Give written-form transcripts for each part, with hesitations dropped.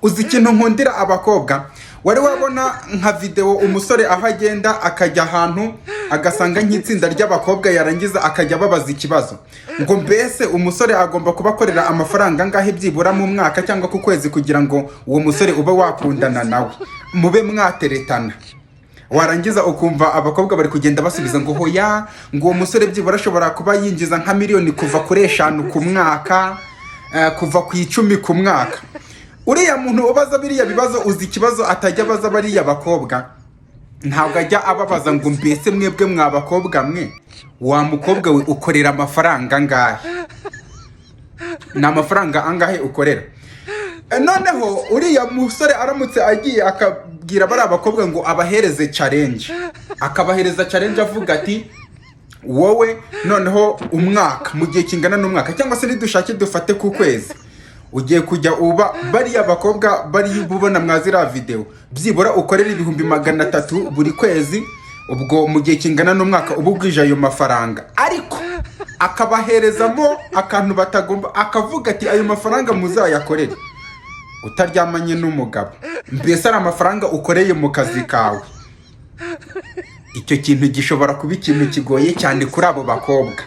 uzi ikintu nkundira abakobwa? Wari wabona nka video umusore aho agenda akajya ahantu agasanga nk'itsinda ry'abakobwa yarangiza akajya babaza ikibazo ngo mbese umusore agomba kubakorera amafaranga ngahe byibura mu mwaka cyangwa ku kwezi kugira ngo uwo musore ube wakundana nawe mube mwateretana. Warangiza ukumva abakobwa bari kugenda basubiza ngo hoya, ngo uwo musore byibura ashobora kuba yinjiza nka miliyoni kuva kuri 5 ku mwaka, kuva ku 10 ku mwaka. Uriya muntu ubaza biriya bibazo uzi ikibazo atajya abaza bariya bakobwa? Ntabwo ajya ababaza ngo mbese mwebwe mwabakobwa mwe wa mukobwa we ukorera amafaranga angahe, ni amafaranga angahe ukorera? Noneho uriya musore aramutse agiye akabwira bari abakobwa ngo abahereze challenge, akabahereza challenge avuga ati wowe noneho umwaka mu gihe kingana n'umwaka cyangwa se nidushake dufate ku kwezi ugiye kujya uba bariya bakobwa bari bubona mwazira video byibura ukorera 300 buri kwezi, ubwo mu gihe kingana n'umwaka ubugwije ayo mafaranga. Ariko akabaherezamo akantu batagomba, akavuga ati ayo mafaranga muzayakorere utaryamanye n'umugabo, mbese ari amafaranga ukoreye mu kazi kawe. Icyo kintu gishobora kuba ikintu kigoye cyane kuri abo bakobwa.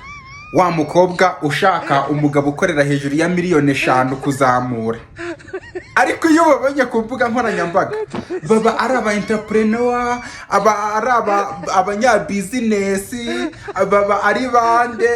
Wa mukobwa ushaka umugabo ukorera hejuru ya miliyoni 5 kuzamura. Ariko iyo babonye ku mbuga nkoranyambaga baba ari aba entrepreneur, aba ari abanya business, baba ari bande.